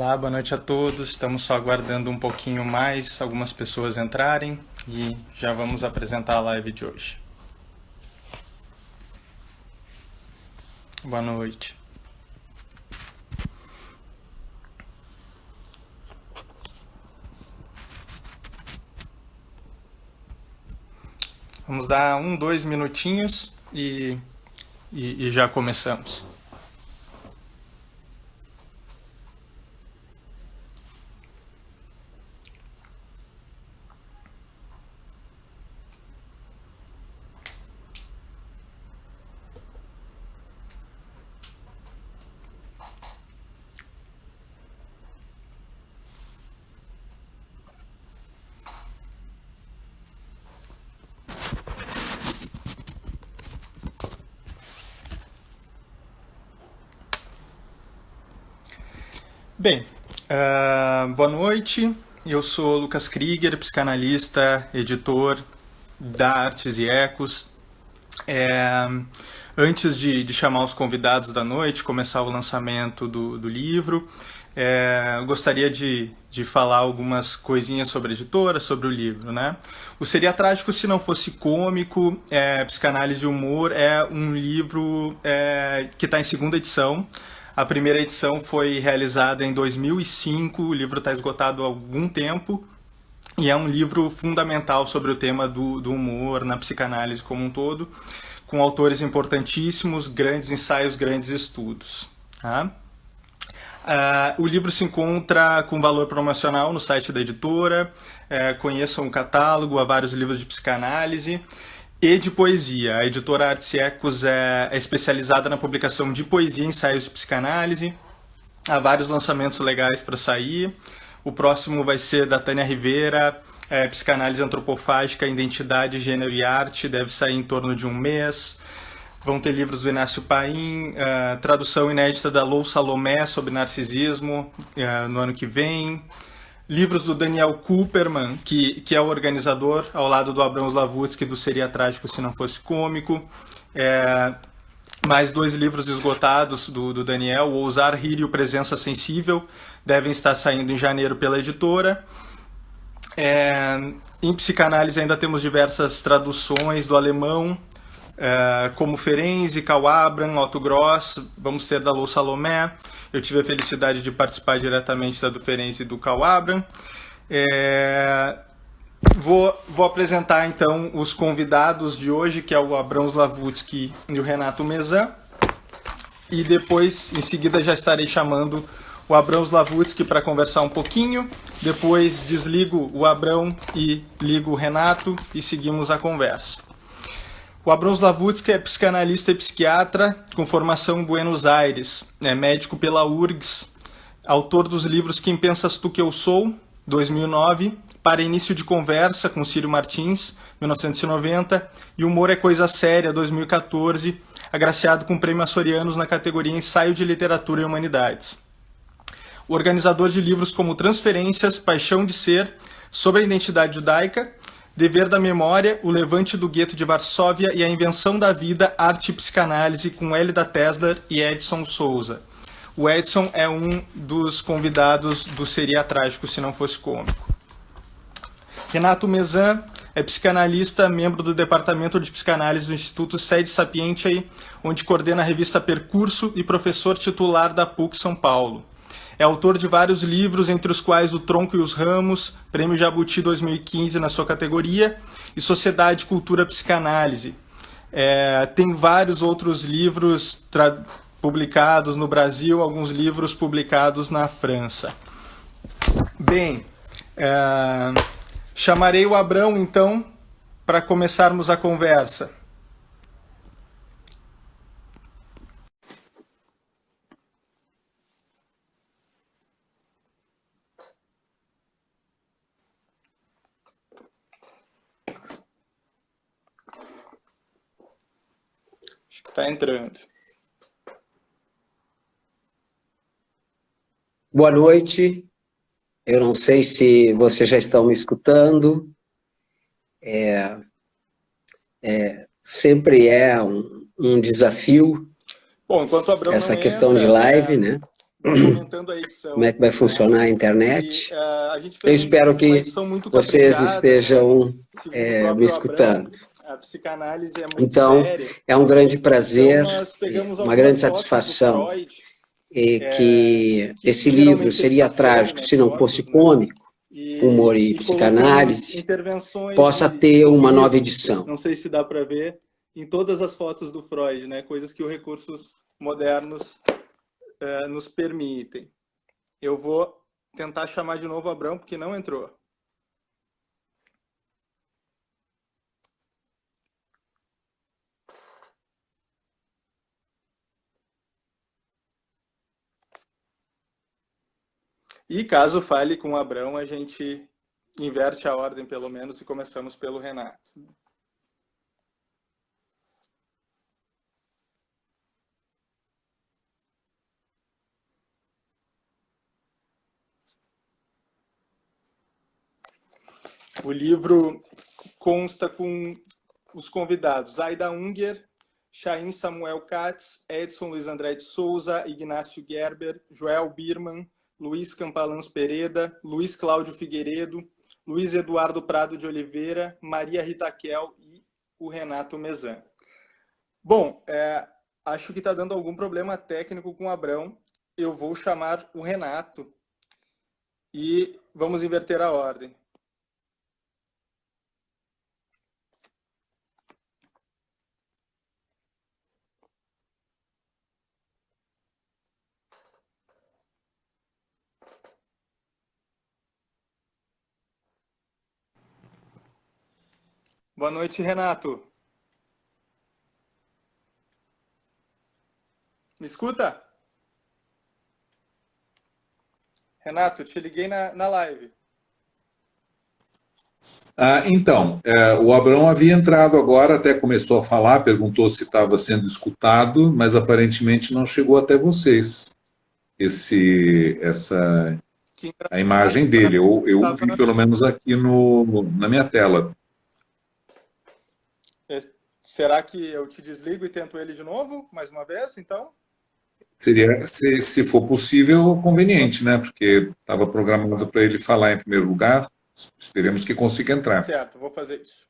Olá, boa noite a todos. Estamos só aguardando um pouquinho mais algumas pessoas entrarem e já vamos apresentar a live de hoje. Boa noite. Vamos dar 2 minutinhos e já começamos. Bem, boa noite. Eu sou Lucas Krieger, psicanalista, editor da Artes e Ecos. Antes de chamar os convidados da noite, começar o lançamento do livro, eu gostaria de falar algumas coisinhas sobre a editora, sobre o livro, né? O Seria Trágico Se Não Fosse Cômico, Psicanálise e Humor, é um livro que está em segunda edição. A primeira edição foi realizada em 2005, o livro está esgotado há algum tempo, e é um livro fundamental sobre o tema do humor na psicanálise como um todo, com autores importantíssimos, grandes ensaios, grandes estudos. Tá? O livro se encontra com valor promocional no site da editora, conheçam o catálogo, há vários livros de psicanálise e de poesia. A editora Artes e Ecos é especializada na publicação de poesia e ensaios de psicanálise. Há vários lançamentos legais para sair. O próximo vai ser da Tânia Rivera, Psicanálise Antropofágica, Identidade, Gênero e Arte, deve sair em torno de um mês. Vão ter livros do Inácio Paim, tradução inédita da Lou Salomé sobre narcisismo no ano que vem. Livros do Daniel Kuperman, que é o organizador, ao lado do Abrão Slavutsky, do Seria Trágico Se Não Fosse Cômico. Mais 2 livros esgotados do Daniel, o Ousar Rir e o Presença Sensível, devem estar saindo em janeiro pela editora. Em psicanálise ainda temos diversas traduções do alemão, como Ferenczi, Karl Abram, Otto Gross, vamos ter da Lou Salomé. Eu tive a felicidade de participar diretamente da do Ferenczi e do Karl Abram. Vou apresentar então os convidados de hoje, que é o Abrão Slavutsky e o Renato Mezan. E depois, em seguida, já estarei chamando o Abrão Slavutsky para conversar um pouquinho. Depois desligo o Abrão e ligo o Renato e seguimos a conversa. O Abrão Slavutsky é psicanalista e psiquiatra com formação em Buenos Aires, é médico pela URGS, autor dos livros Quem Pensas Tu Que Eu Sou, 2009, Para Início de Conversa, com Círio Martins, 1990, e Humor é Coisa Séria, 2014, agraciado com o Prêmio Açorianos na categoria Ensaio de Literatura e Humanidades. O organizador de livros como Transferências, Paixão de Ser, Sobre a Identidade Judaica, Dever da Memória, O Levante do Gueto de Varsóvia e a Invenção da Vida, Arte e Psicanálise, com Hélida Tesler e Edson Souza. O Edson é um dos convidados do Seria Trágico Se Não Fosse Cômico. Renato Mezan é psicanalista, membro do Departamento de Psicanálise do Instituto Sede Sapientiae, onde coordena a revista Percurso e professor titular da PUC São Paulo. É autor de vários livros, entre os quais O Tronco e os Ramos, Prêmio Jabuti 2015 na sua categoria, e Sociedade, Cultura, Psicanálise. Tem vários outros livros publicados no Brasil, alguns livros publicados na França. Bem, chamarei o Abrão, então, para começarmos a conversa. Acho que está entrando. Boa noite. Eu não sei se vocês já estão me escutando. Sempre é um desafio. Bom, enquanto o Abrão essa não questão entra, de live, né? comentando a edição. como é que vai funcionar a internet. E, a gente Eu fez espero uma que edição muito vocês caprichada, estejam né? Segundo o me próprio escutando. Abrão, a psicanálise é muito Então, séria. é um grande prazer, Então, nós pegamos uma grande algumas fotos do satisfação, Freud, e que esse livro geralmente eles seria recebem trágico nas se não fotos, fosse né? cômico, humor e E colocamos psicanálise, intervenções possa de ter uma nova sorriso, edição. não sei se dá para ver, em todas as fotos do Freud, né? Coisas que os recursos modernos nos permitem. Eu vou tentar chamar de novo o Abrão, porque não entrou. E caso fale com o Abrão, a gente inverte a ordem, pelo menos, e começamos pelo Renato. O livro consta com os convidados Aida Unger, Chaim Samuel Katz, Edson Luiz André de Souza, Ignácio Gerber, Joel Birman, Luiz Campalans Pereda, Luiz Cláudio Figueiredo, Luiz Eduardo Prado de Oliveira, Maria Rita Kel e o Renato Mezan. Bom, acho que está dando algum problema técnico com o Abrão. Eu vou chamar o Renato e vamos inverter a ordem. Boa noite, Renato. Me escuta? Renato, te liguei na live. Então, o Abrão havia entrado agora, até começou a falar, perguntou se estava sendo escutado, mas aparentemente não chegou até vocês a imagem dele. Eu vi pelo menos aqui na minha tela. Será que eu te desligo e tento ele de novo, mais uma vez, então? Seria, se for possível, conveniente, né? Porque estava programado para ele falar em primeiro lugar. Esperemos que consiga entrar. Certo, vou fazer isso.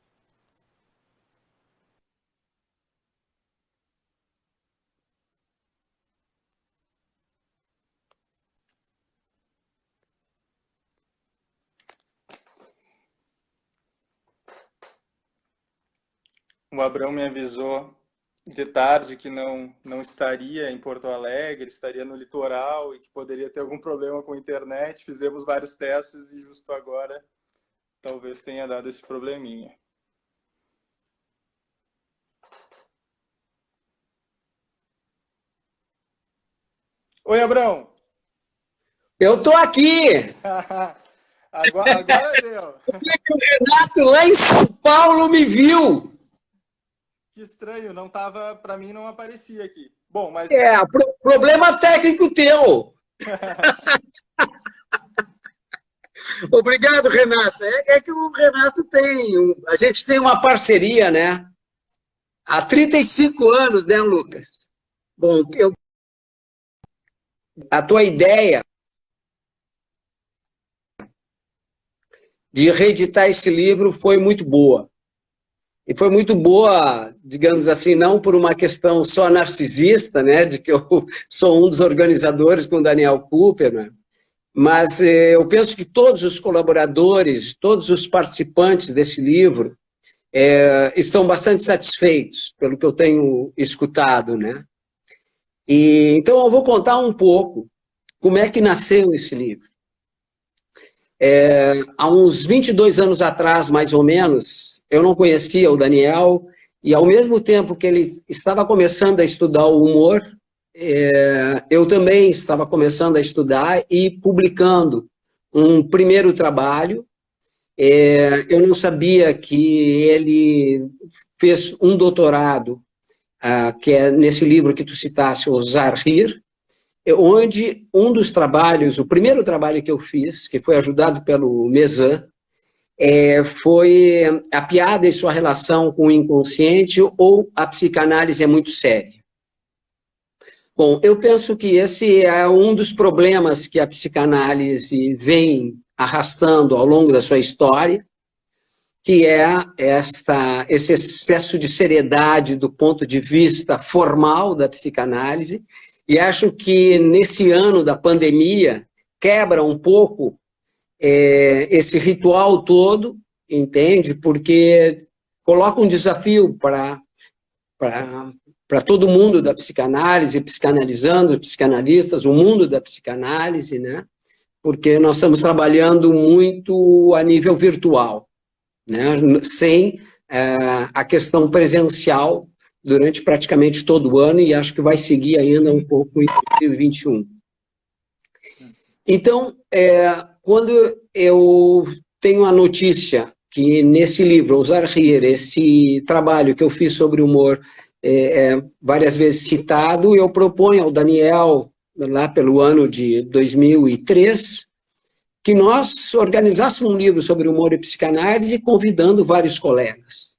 O Abrão me avisou de tarde que não estaria em Porto Alegre, estaria no litoral e que poderia ter algum problema com a internet. Fizemos vários testes e justo agora talvez tenha dado esse probleminha. Oi, Abrão! Eu estou aqui! Agora deu! O Renato lá em São Paulo me viu! Que estranho, não tava, para mim não aparecia aqui. Bom, mas problema técnico teu. Obrigado, Renato. É que o Renato a gente tem uma parceria, né? Há 35 anos, né, Lucas? Bom, a tua ideia de reeditar esse livro foi muito boa. E foi muito boa, digamos assim, não por uma questão só narcisista, né, de que eu sou um dos organizadores com o Daniel Cooper, né, mas eu penso que todos os colaboradores, todos os participantes desse livro estão bastante satisfeitos pelo que eu tenho escutado, né. E, então eu vou contar um pouco como é que nasceu esse livro. Há uns 22 anos atrás, mais ou menos, eu não conhecia o Daniel, e ao mesmo tempo que ele estava começando a estudar o humor, eu também estava começando a estudar e publicando um primeiro trabalho. Eu não sabia que ele fez um doutorado, que é nesse livro que tu citaste, Ousar Rir, onde um dos trabalhos, o primeiro trabalho que eu fiz, que foi ajudado pelo Mezan, foi a piada e sua relação com o inconsciente ou a psicanálise é muito séria. Bom, eu penso que esse é um dos problemas que a psicanálise vem arrastando ao longo da sua história, que é esse excesso de seriedade do ponto de vista formal da psicanálise, e acho que nesse ano da pandemia quebra um pouco esse ritual todo, entende? Porque coloca um desafio para todo mundo da psicanálise, psicanalizando, psicanalistas, o mundo da psicanálise, né? Porque nós estamos trabalhando muito a nível virtual, né? Sem a questão presencial durante praticamente todo o ano, e acho que vai seguir ainda um pouco em 2021. Então, quando eu tenho a notícia que nesse livro, Ousar Rir, esse trabalho que eu fiz sobre humor, várias vezes citado, eu proponho ao Daniel, lá pelo ano de 2003, que nós organizássemos um livro sobre humor e psicanálise, convidando vários colegas.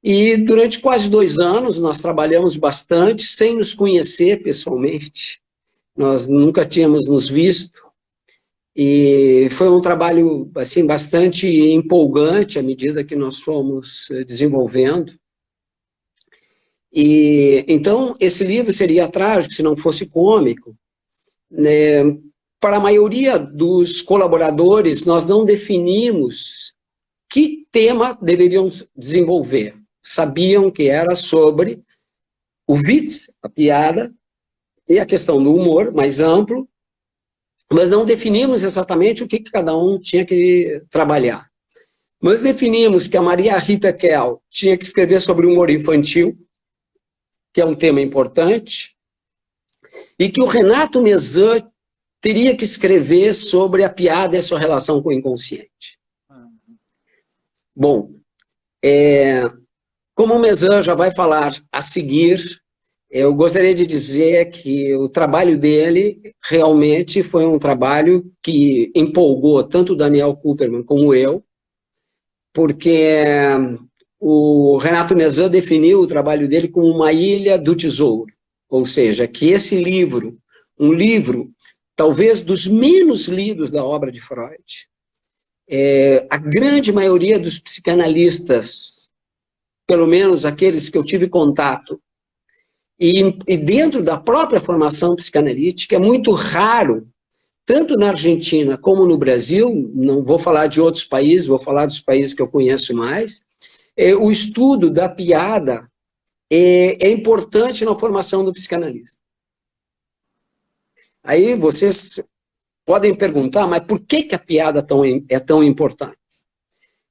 E durante quase 2 anos nós trabalhamos bastante, sem nos conhecer pessoalmente. Nós nunca tínhamos nos visto. E foi um trabalho assim, bastante empolgante à medida que nós fomos desenvolvendo. E então esse livro seria trágico se não fosse cômico, né? Para a maioria dos colaboradores, nós não definimos que tema deveriam desenvolver. Sabiam que era sobre o witz, a piada, e a questão do humor mais amplo, mas não definimos exatamente o que cada um tinha que trabalhar. Mas definimos que a Maria Rita Kell tinha que escrever sobre humor infantil, que é um tema importante, e que o Renato Mezan teria que escrever sobre a piada e a sua relação com o inconsciente. Bom, como o Mezan já vai falar a seguir, eu gostaria de dizer que o trabalho dele realmente foi um trabalho que empolgou tanto o Daniel Kuperman como eu, porque o Renato Mezan definiu o trabalho dele como uma ilha do tesouro, ou seja, que esse livro, um livro talvez dos menos lidos da obra de Freud, a grande maioria dos psicanalistas, pelo menos aqueles que eu tive contato, e dentro da própria formação psicanalítica, é muito raro, tanto na Argentina como no Brasil, não vou falar de outros países, vou falar dos países que eu conheço mais, o estudo da piada é importante na formação do psicanalista. Aí vocês podem perguntar, mas por que a piada é tão importante?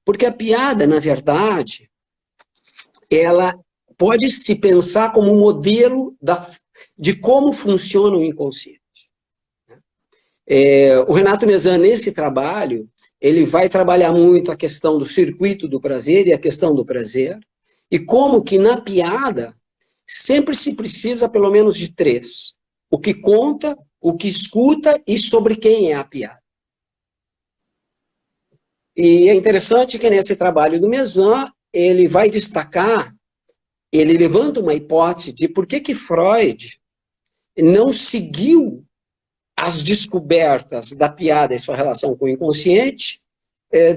Porque a piada, na verdade, ela pode se pensar como um modelo de como funciona o inconsciente. O Renato Mezan, nesse trabalho, ele vai trabalhar muito a questão do circuito do prazer e a questão do prazer, e como que na piada sempre se precisa pelo menos de 3. O que conta, o que escuta e sobre quem é a piada. E é interessante que nesse trabalho do Mezan, ele vai destacar, ele levanta uma hipótese de por que Freud não seguiu as descobertas da piada e sua relação com o inconsciente,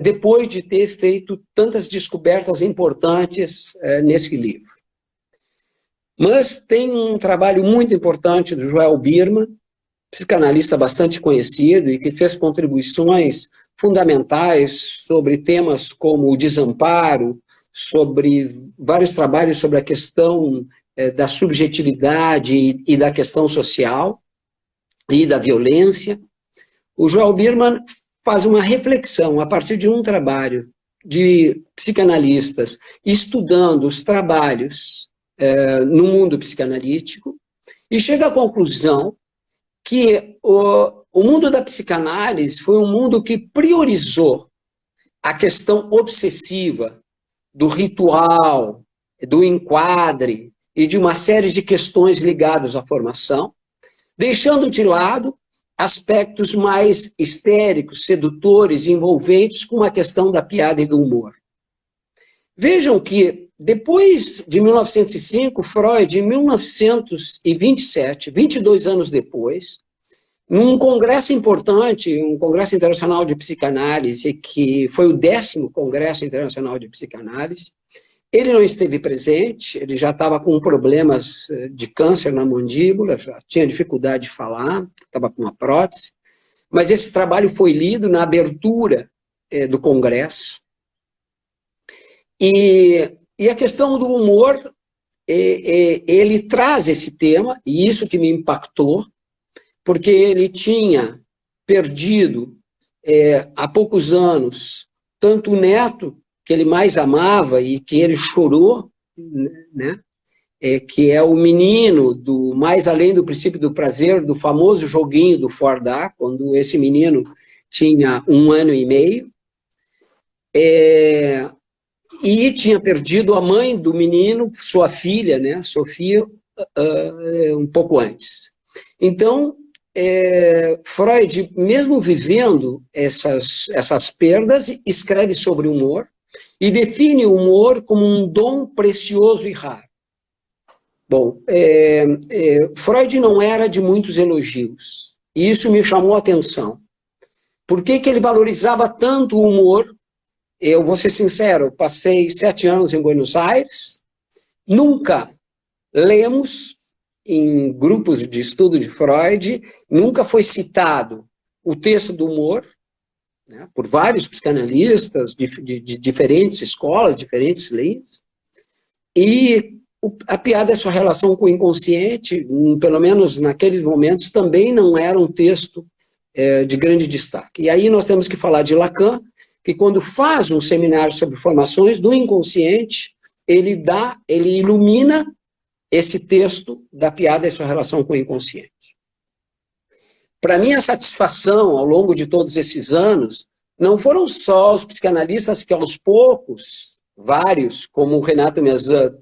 depois de ter feito tantas descobertas importantes nesse livro. Mas tem um trabalho muito importante do Joel Birman, psicanalista bastante conhecido e que fez contribuições fundamentais sobre temas como o desamparo, sobre vários trabalhos sobre a questão da subjetividade e da questão social e da violência. O Joel Birman faz uma reflexão a partir de um trabalho de psicanalistas estudando os trabalhos no mundo psicanalítico e chega à conclusão que o mundo da psicanálise foi um mundo que priorizou a questão obsessiva do ritual, do enquadre e de uma série de questões ligadas à formação, deixando de lado aspectos mais histéricos, sedutores, envolventes com a questão da piada e do humor. Vejam que depois de 1905, Freud, em 1927, 22 anos depois, num congresso importante, um congresso internacional de psicanálise, que foi o 10º Congresso Internacional de Psicanálise, ele não esteve presente, ele já estava com problemas de câncer na mandíbula, já tinha dificuldade de falar, estava com uma prótese, mas esse trabalho foi lido na abertura do congresso. E a questão do humor, ele traz esse tema, e isso que me impactou, porque ele tinha perdido, há poucos anos, tanto o neto, que ele mais amava e que ele chorou, né? Que é o menino do Mais Além do Princípio do Prazer, do famoso joguinho do Fordá, quando esse menino tinha 1 ano e meio, e tinha perdido a mãe do menino, sua filha, né, Sofia, um pouco antes. Então, Freud, mesmo vivendo essas perdas, escreve sobre o humor e define o humor como um dom precioso e raro. Bom, Freud não era de muitos elogios, e isso me chamou a atenção. Por que ele valorizava tanto o humor? Eu vou ser sincero, passei 7 anos em Buenos Aires, nunca lemos em grupos de estudo de Freud, nunca foi citado o texto do humor, né, por vários psicanalistas de diferentes escolas, diferentes linhas, e a piada é sua relação com o inconsciente, pelo menos naqueles momentos, também não era um texto de grande destaque. E aí nós temos que falar de Lacan, que quando faz um seminário sobre formações do inconsciente, ele ilumina esse texto da piada e sua relação com o inconsciente. Para mim, a satisfação, ao longo de todos esses anos, não foram só os psicanalistas que, aos poucos, vários, como o Renato Mezan,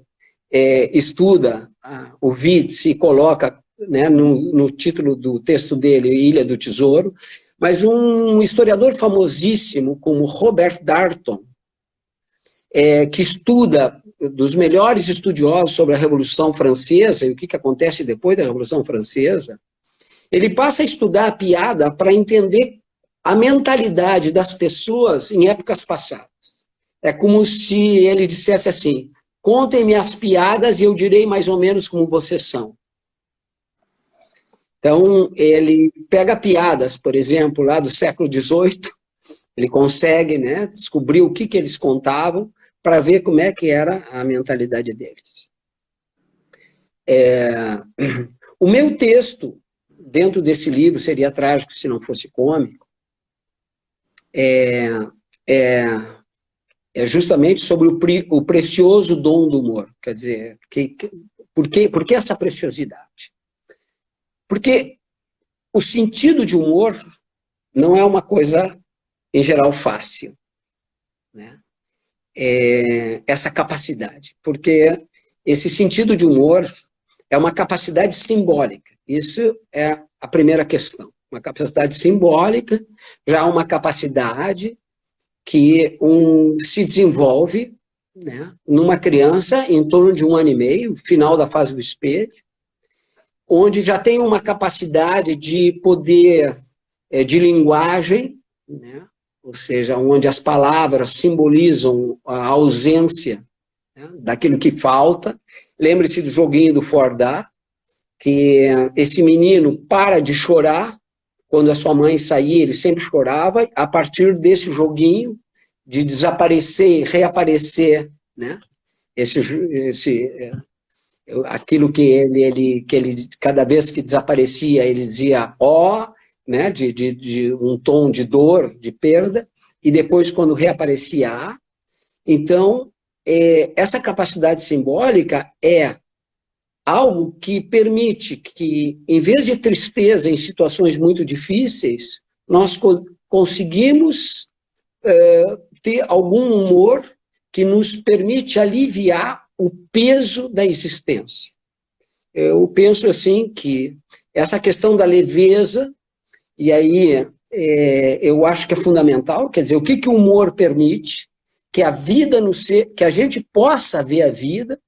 estuda o Witz e coloca, né, no título do texto dele, Ilha do Tesouro, mas um historiador famosíssimo como Robert Darnton, que estuda, dos melhores estudiosos sobre a Revolução Francesa e o que acontece depois da Revolução Francesa, ele passa a estudar a piada para entender a mentalidade das pessoas em épocas passadas. É como se ele dissesse assim: contem-me as piadas e eu direi mais ou menos como vocês são. Então, ele pega piadas, por exemplo, lá do século XVIII, ele consegue, né, descobrir o que eles contavam para ver como é que era a mentalidade deles. O meu texto, dentro desse livro, seria trágico se não fosse cômico, é justamente sobre o precioso dom do humor. Quer dizer, por que essa preciosidade? Porque o sentido de humor não é uma coisa, em geral, fácil, né? Essa capacidade, porque esse sentido de humor é uma capacidade simbólica. Isso é a primeira questão. Uma capacidade simbólica já é uma capacidade que se desenvolve, né, numa criança em torno de 1 ano e meio, final da fase do espelho, onde já tem uma capacidade de poder, de linguagem, né, ou seja, onde as palavras simbolizam a ausência, né, daquilo que falta. Lembre-se do joguinho do Fordá, que esse menino para de chorar, quando a sua mãe saía, ele sempre chorava, a partir desse joguinho, de desaparecer e reaparecer, né, aquilo que ele, cada vez que desaparecia, ele dizia ó, né, de um tom de dor, de perda, e depois quando reaparecia a. Então, essa capacidade simbólica é algo que permite que, em vez de tristeza em situações muito difíceis, nós conseguimos ter algum humor que nos permite aliviar o peso da existência. Eu penso assim que essa questão da leveza, e aí eu acho que é fundamental, quer dizer, o que o humor permite? que a vida no ser, que a gente possa ver a vida,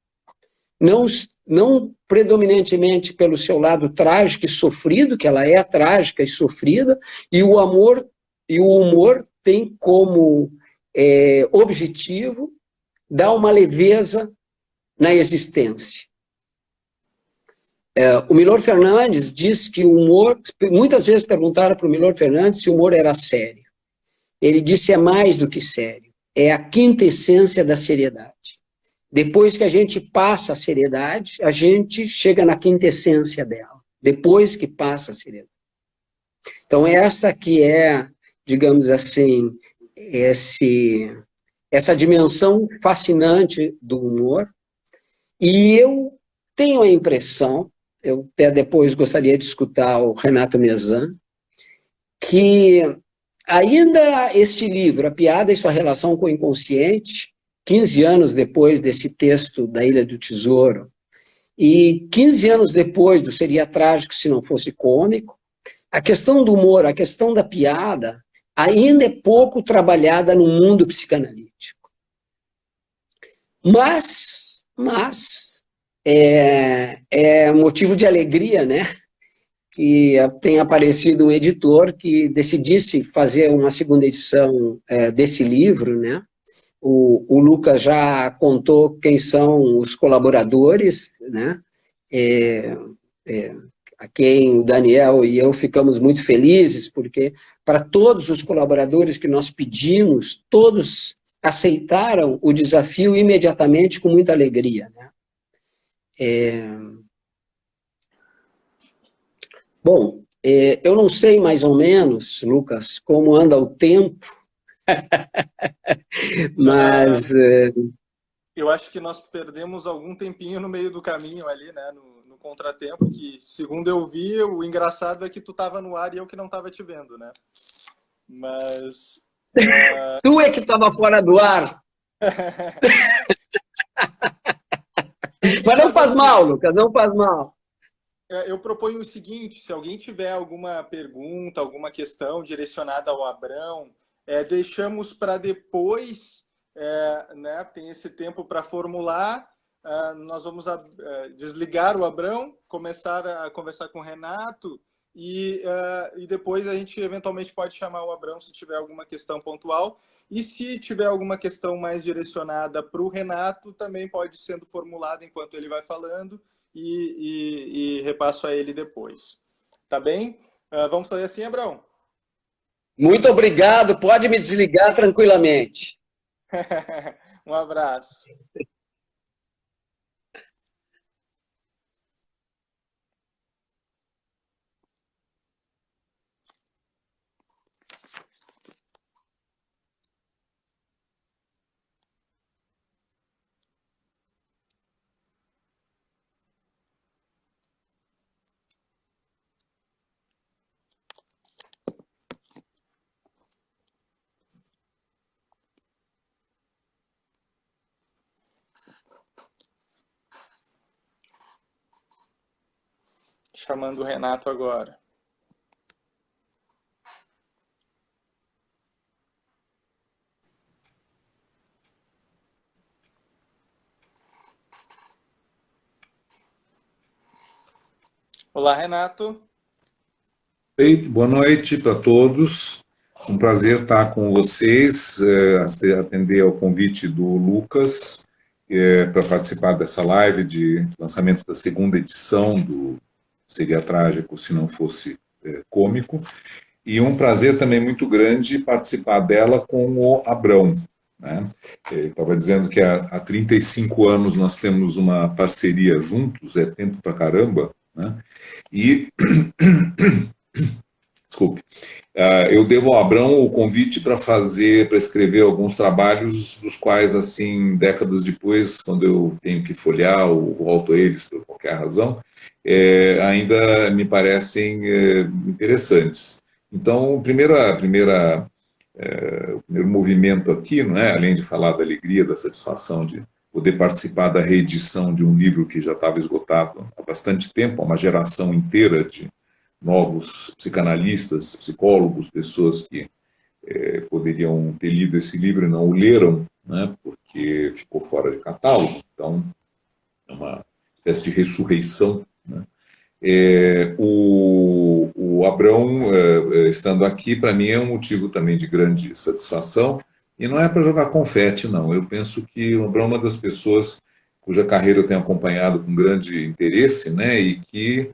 não predominantemente pelo seu lado trágico e sofrido, que ela é trágica e sofrida, e o humor tem como objetivo dar uma leveza na existência. O Milor Fernandes diz que o humor, muitas vezes perguntaram para o Milor Fernandes se o humor era sério. Ele disse: é mais do que sério, é a quinta essência da seriedade. Depois que a gente passa a seriedade, a gente chega na quinta essência dela, depois que passa a seriedade. Então essa que é, digamos assim, essa dimensão fascinante do humor, e eu tenho a impressão, eu até depois gostaria de escutar o Renato Mezan, que ainda este livro, A Piada e Sua Relação com o Inconsciente, 15 anos depois desse texto da Ilha do Tesouro, e 15 anos depois do Seria Trágico Se Não Fosse Cômico, a questão do humor, a questão da piada, ainda é pouco trabalhada no mundo psicanalítico. Mas é motivo de alegria, né, que tenha aparecido um editor que decidisse fazer uma segunda edição desse livro, né. O Lucas já contou quem são os colaboradores, né, a quem o Daniel e eu ficamos muito felizes, porque para todos os colaboradores que nós pedimos, todos aceitaram o desafio imediatamente com muita alegria, né. Bom, eu não sei mais ou menos, Lucas, como anda o tempo, mas... Eu acho que nós perdemos algum tempinho no meio do caminho ali, né, no contratempo, que, segundo eu vi, o engraçado é que tu estava no ar e eu que não estava te vendo, né? Mas... Tu é que estava fora do ar. Mas não faz mal, Lucas, não faz mal. Eu proponho o seguinte: se alguém tiver alguma pergunta, alguma questão direcionada ao Abrão, deixamos para depois, né, tem esse tempo para formular. Nós vamos desligar o Abrão, começar a conversar com o Renato, e depois a gente eventualmente pode chamar o Abrão se tiver alguma questão pontual. E se tiver alguma questão mais direcionada para o Renato, também pode sendo formulada enquanto ele vai falando, e repasso a ele depois. Tá bem? Vamos fazer assim, Abrão? Muito obrigado, pode me desligar tranquilamente. Um abraço. Chamando o Renato agora. Olá, Renato. Oi, boa noite para todos. Um prazer estar com vocês, atender ao convite do Lucas para participar dessa live de lançamento da segunda edição do Seria Trágico Se Não Fosse Cômico. E um prazer também muito grande participar dela com o Abrão, né? Ele estava dizendo que há 35 anos nós temos uma parceria juntos, é tempo pra caramba, né? E... Desculpe. Eu devo ao Abrão o convite para escrever alguns trabalhos, dos quais, assim, décadas depois, quando eu tenho que folhear ou volto a eles por qualquer razão, ainda me parecem interessantes. Então, o primeiro movimento aqui, não é? Além de falar da alegria, da satisfação de poder participar da reedição de um livro que já estava esgotado há bastante tempo, uma geração inteira de novos psicanalistas, psicólogos, pessoas que poderiam ter lido esse livro e não o leram, né, porque ficou fora de catálogo, então é uma espécie de ressurreição, né. O Abrão, estando aqui, para mim é um motivo também de grande satisfação, e não é para jogar confete, não. Eu penso que o Abrão é uma das pessoas cuja carreira eu tenho acompanhado com grande interesse, né, e que,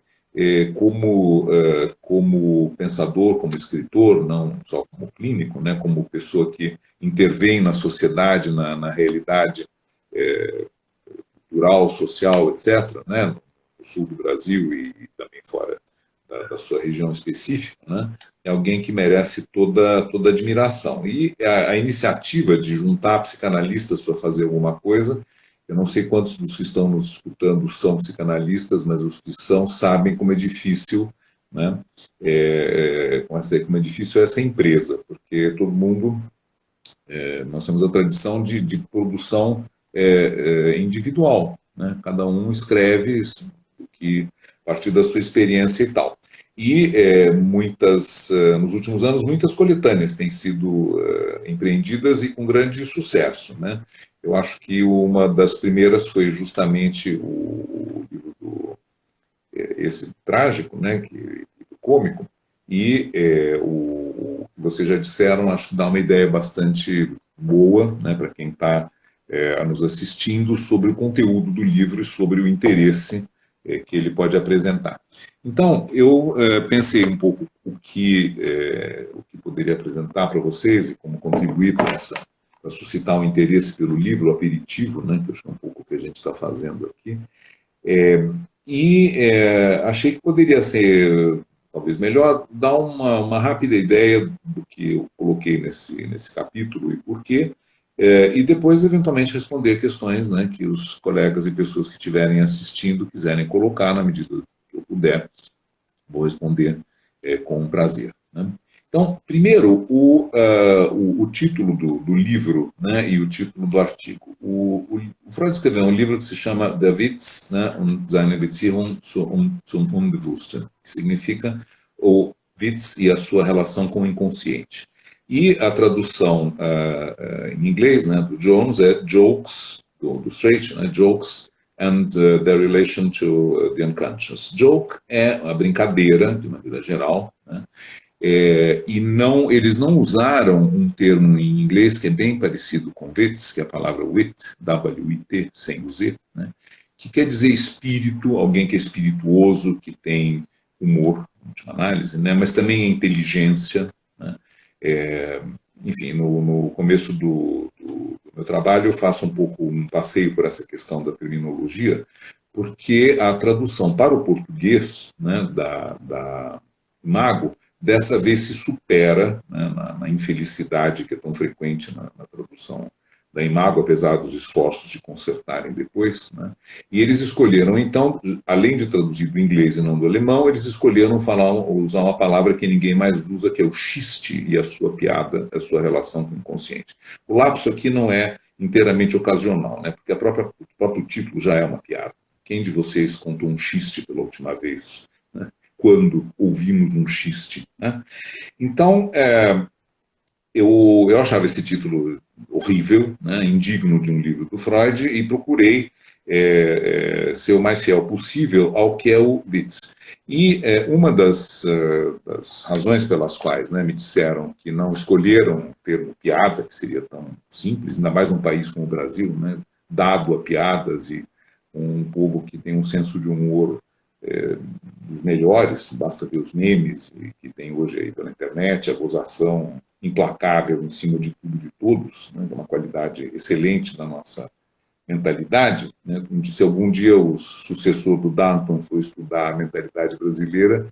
como pensador, como escritor, não só como clínico, né, como pessoa que intervém na sociedade, na realidade cultural, social, etc., né, no sul do Brasil e também fora da sua região específica, né, é alguém que merece toda admiração. E a iniciativa de juntar psicanalistas para fazer alguma coisa, eu não sei quantos dos que estão nos escutando são psicanalistas, mas os que são sabem como é difícil, né, como é difícil essa empresa, porque todo mundo, nós temos a tradição de produção individual, né? Cada um escreve a partir da sua experiência e tal. E nos últimos anos, muitas coletâneas têm sido empreendidas e com grande sucesso, né? Eu acho que uma das primeiras foi justamente o livro esse trágico, né, cômico, e o que vocês já disseram, acho que dá uma ideia bastante boa, né, para quem está nos assistindo, sobre o conteúdo do livro e sobre o interesse que ele pode apresentar. Então, eu pensei um pouco o que poderia apresentar para vocês e como contribuir para suscitar um interesse pelo livro, o aperitivo, né, que eu acho que é um pouco o que a gente está fazendo aqui. Achei que poderia ser, talvez melhor, dar uma rápida ideia do que eu coloquei nesse capítulo e por quê, e depois, eventualmente, responder questões, né, que os colegas e pessoas que estiverem assistindo quiserem colocar na medida que eu puder. Vou responder com prazer, né? Então, primeiro, o título do livro, né, e o título do artigo. O Freud escreveu um livro que se chama Der Witz, né, und seine Beziehung zum Unbewussten, que significa o Witz e a sua relação com o inconsciente. E a tradução em inglês, né, do Jones é Jokes, do Straight, né, Jokes and their relation to the unconscious. Joke é a brincadeira, de maneira geral, né? Eles não usaram um termo em inglês que é bem parecido com wits, que é a palavra wit, W-I-T, sem o Z, né? Que quer dizer espírito, alguém que é espirituoso, que tem humor, em última análise, né? Mas também inteligência, né? Enfim, no começo do meu trabalho eu faço um passeio por essa questão da terminologia, porque a tradução para o português, né, da Imago, dessa vez se supera, né, na infelicidade que é tão frequente na tradução da Imago, apesar dos esforços de consertarem depois, né? E eles escolheram, então, além de traduzir do inglês e não do alemão, eles escolheram usar uma palavra que ninguém mais usa, que é o xiste, e a sua piada, a sua relação com o inconsciente. O lapso aqui não é inteiramente ocasional, né? Porque o próprio título já é uma piada. Quem de vocês contou um xiste pela última vez, né? Quando ouvimos um xiste, né? Então, eu achava esse título horrível, né, indigno de um livro do Freud, e procurei ser o mais fiel possível ao que é o Witz. E uma das razões pelas quais, né, me disseram que não escolheram o termo piada, que seria tão simples, ainda mais num país como o Brasil, né, dado a piadas e um povo que tem um senso de humor dos melhores, basta ver os memes que tem hoje aí pela internet, a gozação implacável em cima de tudo e de todos, né, uma qualidade excelente da nossa mentalidade, né? Se algum dia o sucessor do Danton for estudar a mentalidade brasileira,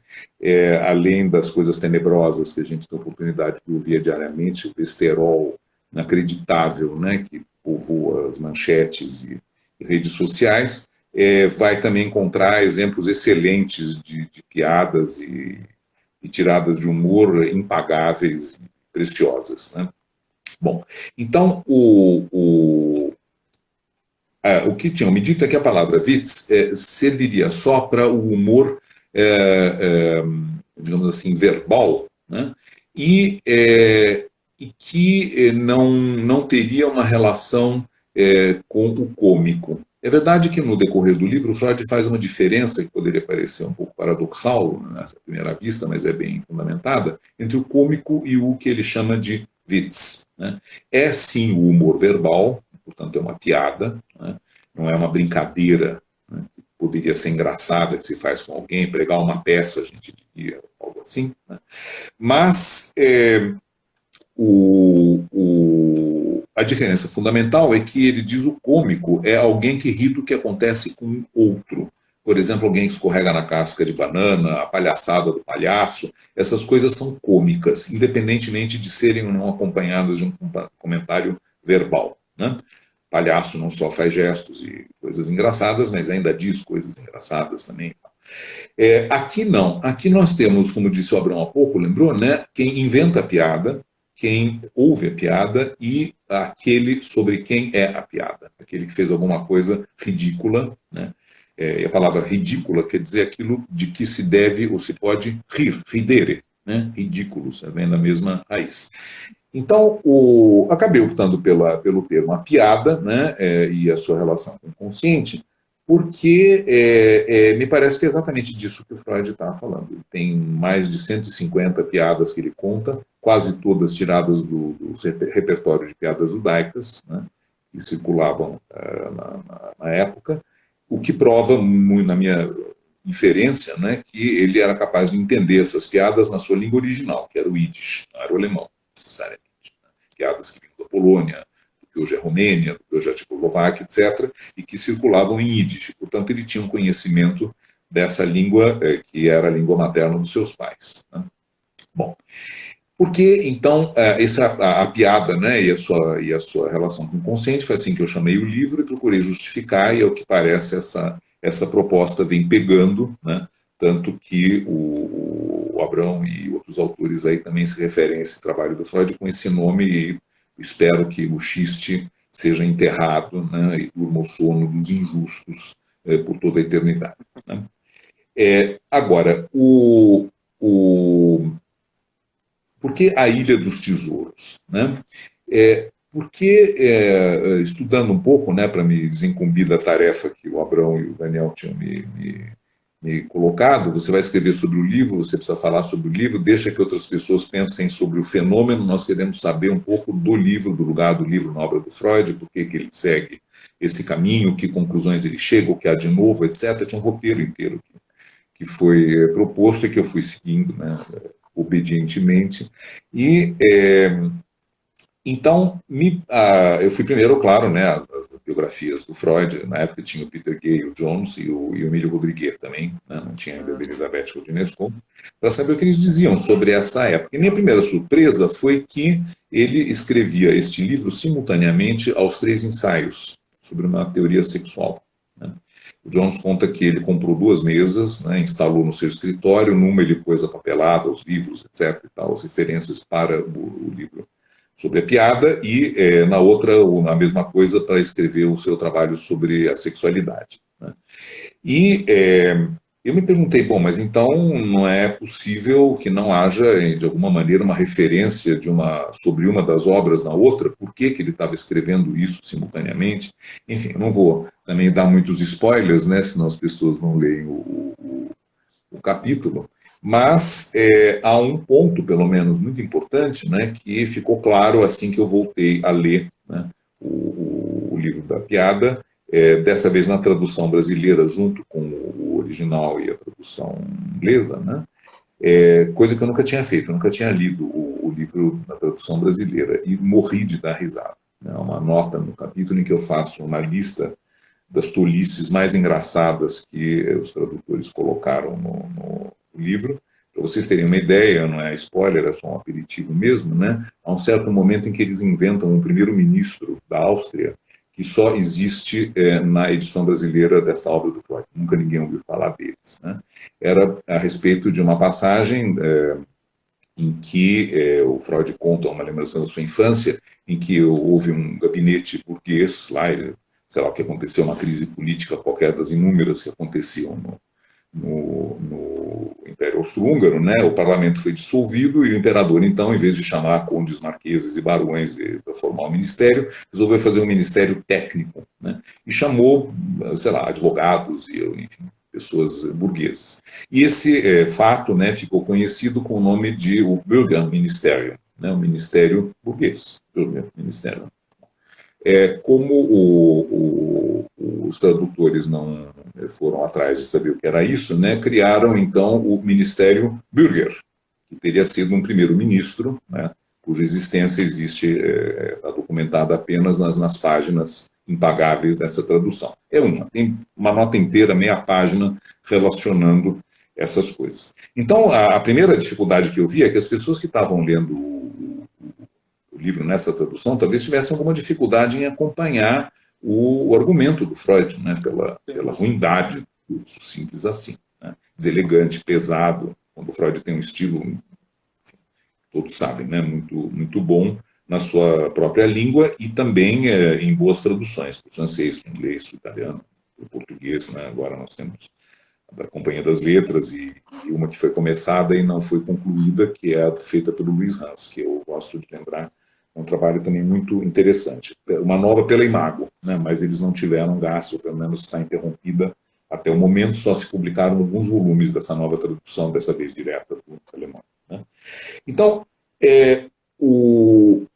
além das coisas tenebrosas que a gente tem a oportunidade de ouvir diariamente, o besterol inacreditável, né, que povoa as manchetes e redes sociais, vai também encontrar exemplos excelentes de piadas e tiradas de humor impagáveis, preciosas, né? Bom, então o que tinham me dito é que a palavra witz serviria só para o humor, digamos assim, verbal, né? E e que não teria uma relação com o cômico. É verdade que no decorrer do livro Freud faz uma diferença que poderia parecer um pouco paradoxal nessa primeira vista, mas é bem fundamentada, entre o cômico e o que ele chama de Witz. Né? É sim o humor verbal, portanto é uma piada, né? Não é uma brincadeira, né? Que poderia ser engraçada que se faz com alguém, pregar uma peça, a gente diria algo assim. Né? Mas a diferença fundamental é que ele diz o cômico é alguém que ri do que acontece com outro. Por exemplo, alguém que escorrega na casca de banana, a palhaçada do palhaço, essas coisas são cômicas, independentemente de serem ou não acompanhadas de um comentário verbal. Né? Palhaço não só faz gestos e coisas engraçadas, mas ainda diz coisas engraçadas também. Aqui não. Aqui nós temos, como disse o Abrão há pouco, lembrou, né? Quem inventa a piada, quem ouve a piada e aquele sobre quem é a piada. Aquele que fez alguma coisa ridícula, né? E a palavra ridícula quer dizer aquilo de que se deve ou se pode rir, ridere, né? Ridículos, vem da mesma raiz. Então, acabei optando pelo termo a piada, né? E a sua relação com o consciente, porque me parece que é exatamente disso que o Freud está falando. Ele tem mais de 150 piadas que ele conta, quase todas tiradas do repertório de piadas judaicas, né, que circulavam na época, o que prova, na minha inferência, né, que ele era capaz de entender essas piadas na sua língua original, que era o Yiddish, não era o alemão, necessariamente. Né, piadas que vinham da Polônia, que hoje é Romênia, do que hoje é Tchecoslováquia, etc., e que circulavam em Yiddish. Portanto, ele tinha um conhecimento dessa língua, que era a língua materna dos seus pais. Né? Bom, por que, então, a piada, né, e a sua relação com o consciente, foi assim que eu chamei o livro e procurei justificar, e é o que parece essa proposta vem pegando, né, tanto que o Abrão e outros autores aí também se referem a esse trabalho do Freud com esse nome, e espero que o xiste seja enterrado, né, e durma o sono dos injustos por toda a eternidade. Né? Agora, por que a Ilha dos Tesouros? Né? Porque, estudando um pouco, né, para me desincumbir da tarefa que o Abrão e o Daniel tinham me colocado, você vai escrever sobre o livro, você precisa falar sobre o livro, deixa que outras pessoas pensem sobre o fenômeno, nós queremos saber um pouco do livro, do lugar do livro na obra do Freud, por que ele segue esse caminho, que conclusões ele chega, o que há de novo, etc. Tinha um roteiro inteiro que foi proposto e que eu fui seguindo, né, obedientemente. E então, eu fui primeiro, claro, né, as biografias do Freud. Na época tinha o Peter Gay, o Jones e o Emílio Rodrigues também, né, não tinha ainda a Elizabeth Rodinesco, para saber o que eles diziam sobre essa época. E minha primeira surpresa foi que ele escrevia este livro simultaneamente aos 3 ensaios sobre uma teoria sexual. Né. O Jones conta que ele comprou 2 mesas, né, instalou no seu escritório, numa ele pôs a papelada, os livros, etc., e tal, as referências para o livro sobre a piada, e na outra a mesma coisa para escrever o seu trabalho sobre a sexualidade. Né? E eu me perguntei, bom, mas então não é possível que não haja, de alguma maneira, uma referência sobre uma das obras na outra? Por que ele estava escrevendo isso simultaneamente? Enfim, eu não vou também dar muitos spoilers, né, senão as pessoas não leem o capítulo. Mas há um ponto, pelo menos, muito importante, né, que ficou claro assim que eu voltei a ler, né, o livro da piada, dessa vez na tradução brasileira, junto com o original e a tradução inglesa, né, coisa que eu nunca tinha feito, eu nunca tinha lido o livro na tradução brasileira, e morri de dar risada. Né, uma nota no capítulo em que eu faço uma lista das tolices mais engraçadas que os tradutores colocaram no livro. Para vocês terem uma ideia, não é spoiler, é só um aperitivo mesmo, né? Há um certo momento em que eles inventam um primeiro-ministro da Áustria que só existe na edição brasileira dessa obra do Freud. Nunca ninguém ouviu falar deles. Né? Era a respeito de uma passagem em que o Freud conta uma lembrança da sua infância, em que houve um gabinete burguês lá, sei lá o que aconteceu, uma crise política qualquer das inúmeras que aconteciam em Império Austro-Húngaro, né, o parlamento foi dissolvido e o imperador, então, em vez de chamar condes, marqueses e barões para formar um ministério, resolveu fazer um ministério técnico, né, e chamou, sei lá, advogados e, enfim, pessoas burguesas. E esse fato, né, ficou conhecido com o nome de o Bürgerministerium, né, o Ministério Burguês. Bürgerministerium. Como os tradutores não foram atrás de saber o que era isso, né, criaram então o Ministério Bürger, que teria sido um primeiro-ministro, né, cuja existência existe, está documentada apenas nas páginas impagáveis dessa tradução. Tem uma nota inteira, meia página, relacionando essas coisas. Então, a primeira dificuldade que eu vi é que as pessoas que estavam lendo o livro nessa tradução talvez tivessem alguma dificuldade em acompanhar o argumento do Freud, né, pela ruindade do simples assim, né, deselegante, pesado, quando o Freud tem um estilo, enfim, todos sabem, né, muito bom na sua própria língua e também em boas traduções, para o francês, para o inglês, para o italiano, para o português, né, agora nós temos a da Companhia das Letras e uma que foi começada e não foi concluída, que é feita pelo Luiz Hans, que eu gosto de lembrar, um trabalho também muito interessante. Uma nova pela Imago, né, mas eles não tiveram gasto, ou pelo menos está interrompida até o momento, só se publicaram alguns volumes dessa nova tradução, dessa vez direta do alemão. Né. Então, o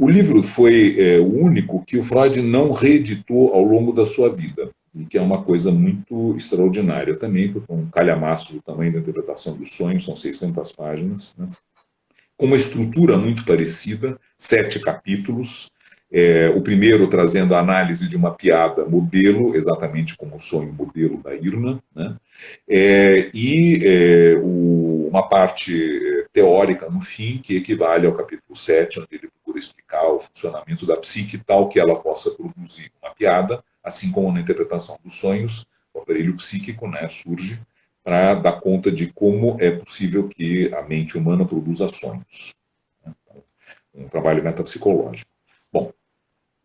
livro foi o único que o Freud não reeditou ao longo da sua vida, e que é uma coisa muito extraordinária também, porque um calhamaço do tamanho da interpretação dos sonhos, são 600 páginas, né, com uma estrutura muito parecida, 7 capítulos, o primeiro trazendo a análise de uma piada modelo, exatamente como o sonho modelo da Irna, né, uma parte teórica no fim, que equivale ao capítulo 7, onde ele procura explicar o funcionamento da psique tal que ela possa produzir uma piada, assim como na interpretação dos sonhos, o aparelho psíquico, né, surge para dar conta de como é possível que a mente humana produza sonhos. Um trabalho metapsicológico. Bom,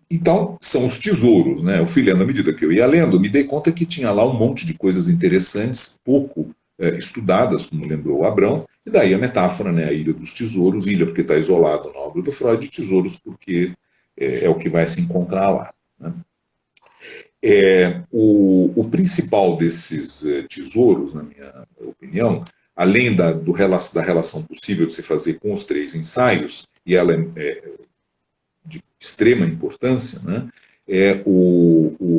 então, são os tesouros, né? Eu fui lendo à medida que eu ia lendo, me dei conta que tinha lá um monte de coisas interessantes, pouco estudadas, como lembrou o Abrão, e daí a metáfora, né? A Ilha dos Tesouros, ilha porque está isolado na obra do Freud, e tesouros porque é o que vai se encontrar lá. Né? O principal desses tesouros, na minha opinião, além da relação possível de se fazer com os 3 ensaios, e ela é de extrema importância, né,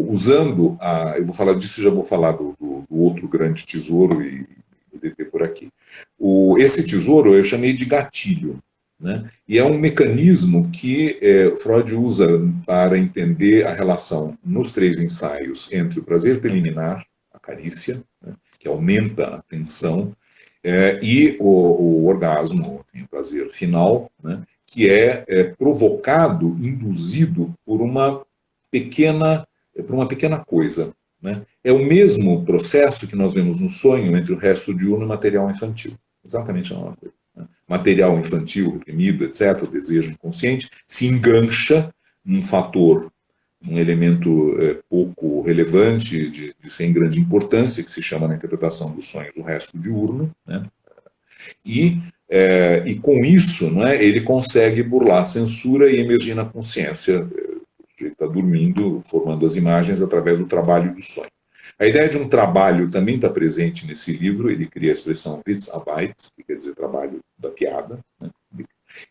usando, eu vou falar disso, já vou falar do outro grande tesouro e deter por aqui. Esse tesouro eu chamei de gatilho. Né? E é um mecanismo que Freud usa para entender a relação nos 3 ensaios entre o prazer preliminar, a carícia, né, que aumenta a tensão, e o orgasmo, enfim, o prazer final, né, que é provocado, induzido por uma pequena coisa. Né? É o mesmo processo que nós vemos no sonho entre o resto diurno e o material infantil. Exatamente a mesma coisa. Material infantil, reprimido, etc., o desejo inconsciente, se engancha num fator, um elemento pouco relevante, de sem grande importância, que se chama na interpretação dos sonhos o resto diurno, né? E com isso, né, ele consegue burlar a censura e emergir na consciência. O sujeito está dormindo, formando as imagens através do trabalho do sonho. A ideia de um trabalho também está presente nesse livro, ele cria a expressão Witzarbeit, que quer dizer trabalho da piada, né?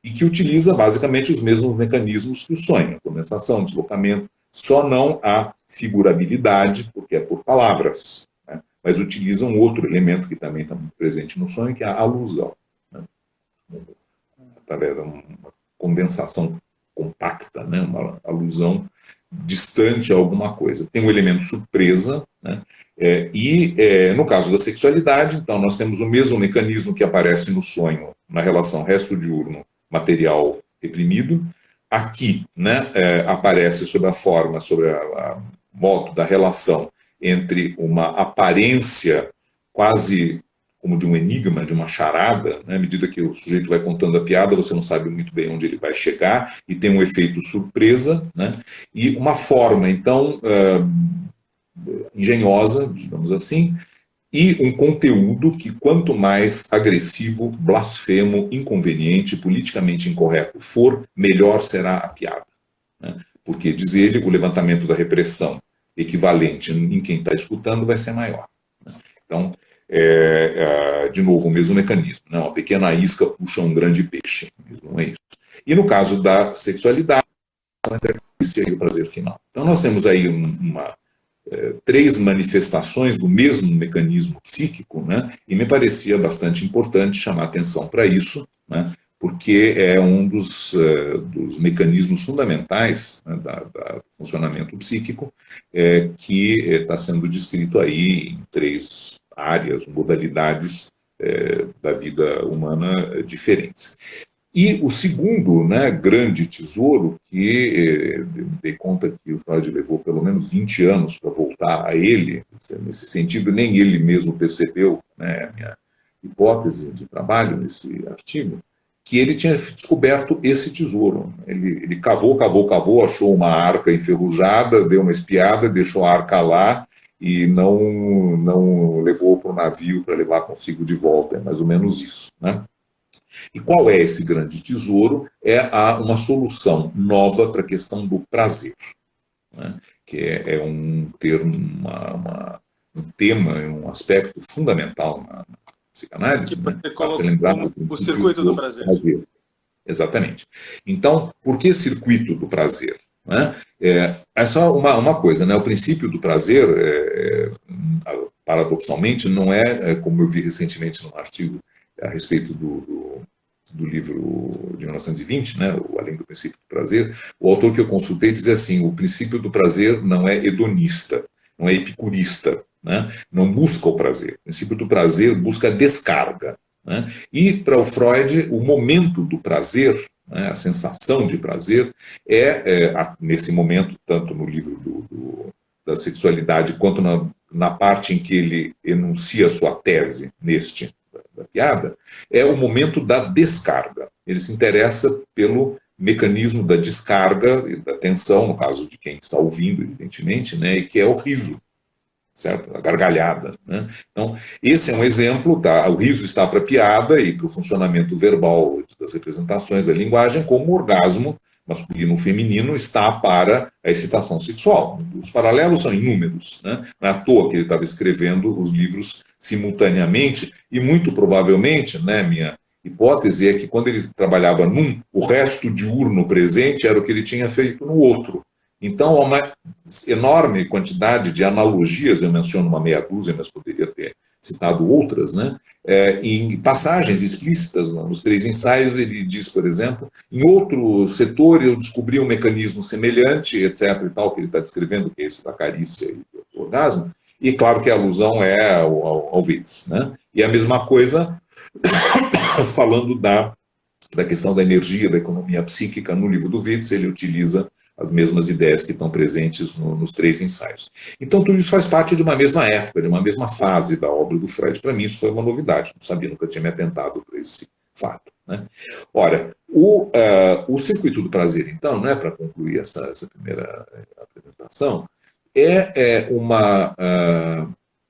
E que utiliza basicamente os mesmos mecanismos que o sonho, condensação, deslocamento, só não a figurabilidade, porque é por palavras, né? Mas utiliza um outro elemento que também está muito presente no sonho, que é a alusão, né? Através de uma condensação compacta, né? Uma alusão distante a alguma coisa. Tem um elemento surpresa, né? No caso da sexualidade, então, nós temos o mesmo mecanismo que aparece no sonho, na relação resto diurno, material reprimido. Aqui, né, aparece sob a forma, sobre a modo da relação entre uma aparência quase como de um enigma, de uma charada, né? À medida que o sujeito vai contando a piada, você não sabe muito bem onde ele vai chegar, e tem um efeito surpresa, né? E uma forma, então, engenhosa, digamos assim, e um conteúdo que, quanto mais agressivo, blasfemo, inconveniente, politicamente incorreto for, melhor será a piada, né? Porque, diz ele, o levantamento da repressão equivalente em quem está escutando vai ser maior, né? Então, de novo, o mesmo mecanismo, né? Uma pequena isca puxa um grande peixe, não é isso. E no caso da sexualidade, esse aí é o prazer final. Então nós temos aí três manifestações do mesmo mecanismo psíquico, né? E me parecia bastante importante chamar atenção para isso, né? Porque é um dos mecanismos fundamentais, né, do funcionamento psíquico, que está sendo descrito aí em três áreas, modalidades da vida humana diferentes. E o segundo, né, grande tesouro, que me dei conta que o Freud levou pelo menos 20 anos para voltar a ele, nesse sentido nem ele mesmo percebeu, né, a minha hipótese de trabalho nesse artigo, que ele tinha descoberto esse tesouro. Ele cavou, achou uma arca enferrujada, deu uma espiada, deixou a arca lá e não levou para o navio para levar consigo de volta. É mais ou menos isso, né? E qual é esse grande tesouro? É uma solução nova para a questão do prazer, né? Que é um termo, um tema, um aspecto fundamental na psicanálise, né? Você lembrar o circuito do prazer. Exatamente. Então, por que circuito do prazer? Né? É só uma coisa, né? O princípio do prazer, paradoxalmente, não como eu vi recentemente num artigo a respeito do livro de 1920, né, o Além do Princípio do Prazer, o autor que eu consultei dizia assim: o princípio do prazer não é hedonista, não é epicurista, né, não busca o prazer. O princípio do prazer busca a descarga, né, e para o Freud, o momento do prazer, né, a sensação de prazer, nesse momento, tanto no livro da sexualidade, quanto na parte em que ele enuncia a sua tese da piada, é o momento da descarga. Ele se interessa pelo mecanismo da descarga e da tensão, no caso de quem está ouvindo, evidentemente, né, e que é o riso, certo? A gargalhada, né? Então, esse é um exemplo, o riso está para a piada e para o funcionamento verbal das representações da linguagem, como o orgasmo masculino ou feminino está para a excitação sexual. Os paralelos são inúmeros, né? Não é à toa que ele estava escrevendo os livros simultaneamente e muito provavelmente, né, minha hipótese é que quando ele trabalhava num, o resto diurno presente era o que ele tinha feito no outro. Então, há uma enorme quantidade de analogias, eu menciono uma meia dúzia, mas poderia ter citado outras, né? Em passagens explícitas, nos três ensaios, ele diz, por exemplo, em outro setor eu descobri um mecanismo semelhante, etc. e tal, que ele está descrevendo, que é esse da carícia e do orgasmo, e claro que a alusão é ao Witz, né? E a mesma coisa falando da questão da energia, da economia psíquica, no livro do Witz, ele utiliza as mesmas ideias que estão presentes nos três ensaios. Então, tudo isso faz parte de uma mesma época, de uma mesma fase da obra do Freud. Para mim, isso foi uma novidade. Não sabia, nunca tinha me atentado para esse fato, né? Ora, o circuito do prazer, então, né, para concluir essa primeira apresentação, é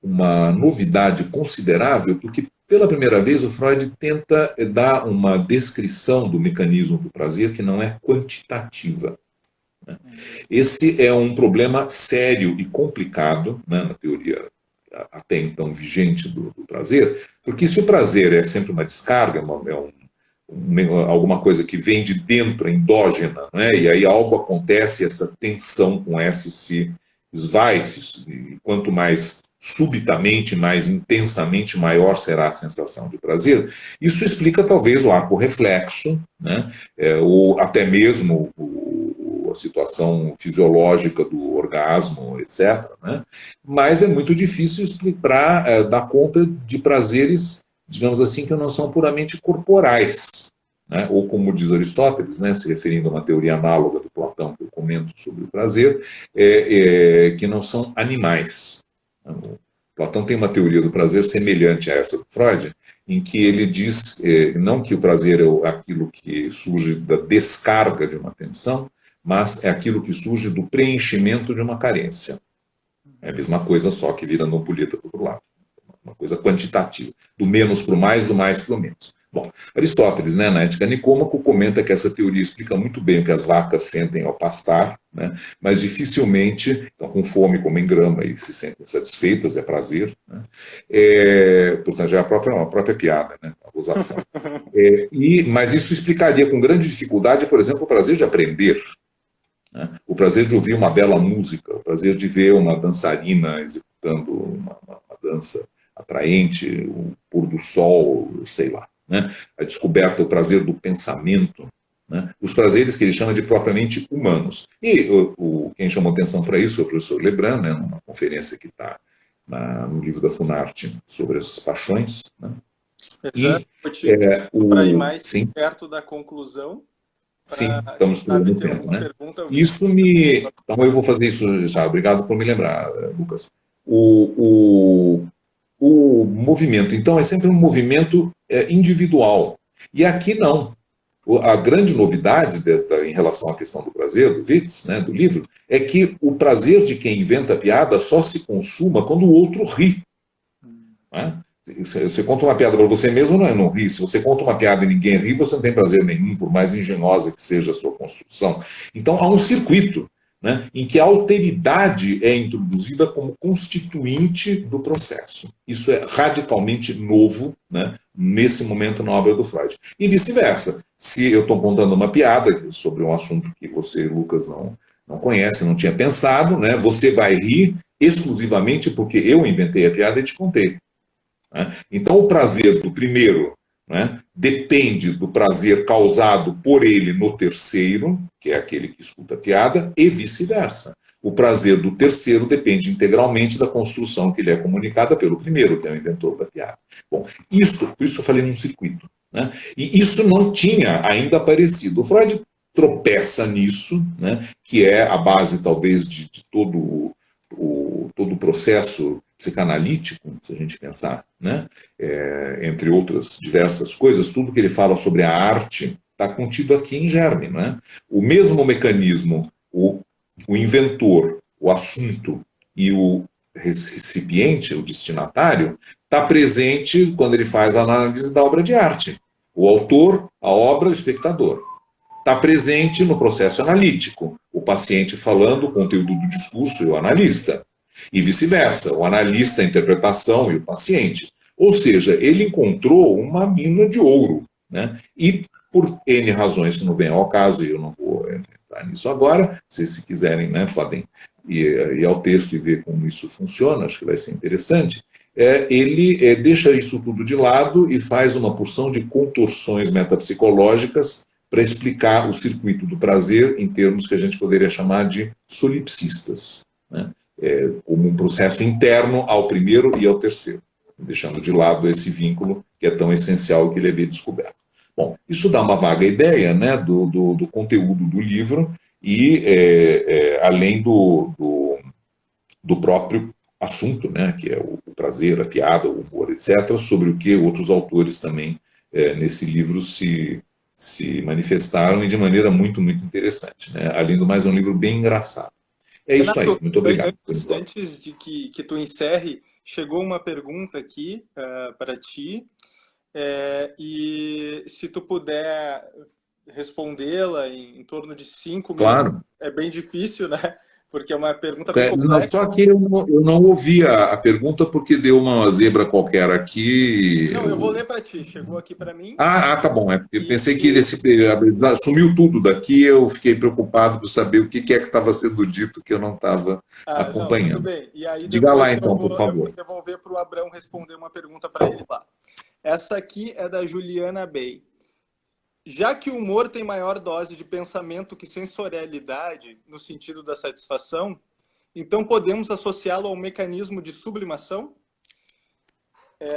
uma novidade considerável, porque, pela primeira vez, o Freud tenta dar uma descrição do mecanismo do prazer que não é quantitativa. Esse é um problema sério e complicado, né, na teoria até então vigente do prazer, porque se o prazer é sempre uma descarga, alguma coisa que vem de dentro, endógena, né, e aí algo acontece, essa tensão com S se esvai, e quanto mais subitamente, mais intensamente, maior será a sensação de prazer. Isso explica talvez o arco reflexo, né, ou até mesmo a situação fisiológica do orgasmo, etc., né? Mas é muito difícil explicar, dar conta de prazeres, digamos assim, que não são puramente corporais, né? Ou como diz Aristóteles, né, se referindo a uma teoria análoga do Platão, que eu comento sobre o prazer, que não são animais. O Platão tem uma teoria do prazer semelhante a essa do Freud, em que ele diz, não que o prazer é aquilo que surge da descarga de uma tensão, mas é aquilo que surge do preenchimento de uma carência. É a mesma coisa, só que virando ampulheta para o outro lado. uma coisa quantitativa, do menos para o mais, do mais para o menos. Bom, Aristóteles, né, na Ética Nicômaco, comenta que essa teoria explica muito bem o que as vacas sentem ao pastar, né, mas dificilmente estão com fome, comem grama e se sentem satisfeitas, é prazer. Né, portanto, já é a própria piada, né, a gozação. Mas isso explicaria com grande dificuldade, por exemplo, o prazer de aprender, né, o prazer de ouvir uma bela música, o prazer de ver uma dançarina executando uma dança atraente, o pôr do sol, sei lá. Né? A descoberta, o prazer do pensamento, né? Os prazeres que ele chama de propriamente humanos. E quem chamou atenção para isso foi o professor Lebrun, né? Numa conferência que está no livro da Funarte sobre as paixões. Né? Exato. Para ir mais perto da conclusão. Sim, estamos perdendo tempo. Né? Isso Então eu vou fazer isso já. Obrigado por me lembrar, Lucas. O movimento, então, é sempre um movimento individual. E aqui não. A grande novidade em relação à questão do prazer, do Witz, né, do livro, é que o prazer de quem inventa a piada só se consuma quando o outro ri. Né? Você conta uma piada para você mesmo, não ri. Se você conta uma piada e ninguém ri, você não tem prazer nenhum, por mais engenhosa que seja a sua construção. Então, há um circuito, né, em que a alteridade é introduzida como constituinte do processo. Isso é radicalmente novo, né, nesse momento na obra do Freud. E vice-versa. Se eu estou contando uma piada sobre um assunto que você, Lucas, não conhece, não tinha pensado, né, você vai rir exclusivamente porque eu inventei a piada e te contei. Né? Então, o prazer do primeiro, né, depende do prazer causado por ele no terceiro, que é aquele que escuta a piada, e vice-versa. O prazer do terceiro depende integralmente da construção que lhe é comunicada pelo primeiro, que é o inventor da piada. Bom, por isso eu falei num circuito. Né? E isso não tinha ainda aparecido. O Freud tropeça nisso, né, que é a base, talvez, de todo o processo psicanalítico, se a gente pensar, né? Entre outras diversas coisas, tudo que ele fala sobre a arte está contido aqui em germe. Né? O mesmo mecanismo, o inventor, o assunto e o recipiente, o destinatário, está presente quando ele faz a análise da obra de arte. O autor, a obra, o espectador. Está presente no processo analítico, o paciente falando o conteúdo do discurso e o analista. E vice-versa, o analista, a interpretação e o paciente. Ou seja, ele encontrou uma mina de ouro. Né? E por N razões que não vêm ao caso, e eu não vou entrar nisso agora, se quiserem, né, podem ir ao texto e ver como isso funciona, acho que vai ser interessante. Ele deixa isso tudo de lado e faz uma porção de contorções metapsicológicas para explicar o circuito do prazer em termos que a gente poderia chamar de solipsistas. Né? Como um processo interno ao primeiro e ao terceiro, deixando de lado esse vínculo que é tão essencial que ele havia descoberto. Bom, isso dá uma vaga ideia, né, do conteúdo do livro e além do próprio assunto, né, que é o prazer, a piada, o humor, etc., sobre o que outros autores também nesse livro se manifestaram e de maneira muito, muito interessante. Né? Além do mais, é um livro bem engraçado. É isso aí, muito obrigado. Antes de que tu encerre, chegou uma pergunta aqui para ti, e se tu puder respondê-la em torno de 5 minutos, claro. É bem difícil, né? Porque é uma pergunta bem complexa. Não, só que eu não ouvi a pergunta porque deu uma zebra qualquer aqui. Não, eu vou ler para ti. Chegou aqui para mim. Tá bom. Eu pensei que sumiu tudo daqui. Eu fiquei preocupado por saber o que é que estava sendo dito que eu não estava acompanhando. Não, tudo bem. E aí, diga lá então, por favor. Eu vou devolver para o Abrão responder uma pergunta para ele lá. Essa aqui é da Juliana Bey. Já que o humor tem maior dose de pensamento que sensorialidade, no sentido da satisfação, então podemos associá-lo ao mecanismo de sublimação?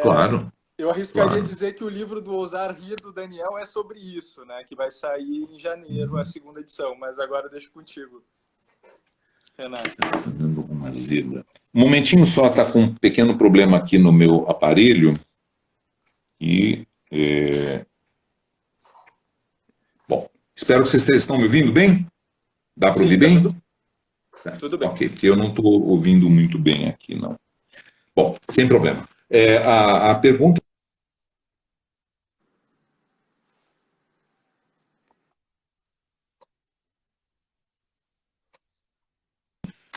Claro. Eu arriscaria dizer que o livro do Ousar Rir, do Daniel, é sobre isso, né? Que vai sair em janeiro, a 2ª edição. Mas agora deixo contigo, Renato. Tá dando uma zebra. Um momentinho só, está com um pequeno problema aqui no meu aparelho. Bom, espero que vocês estão me ouvindo bem. Dá para ouvir bem? Tudo bem. Ok, porque eu não estou ouvindo muito bem aqui, não. Bom, sem problema. A pergunta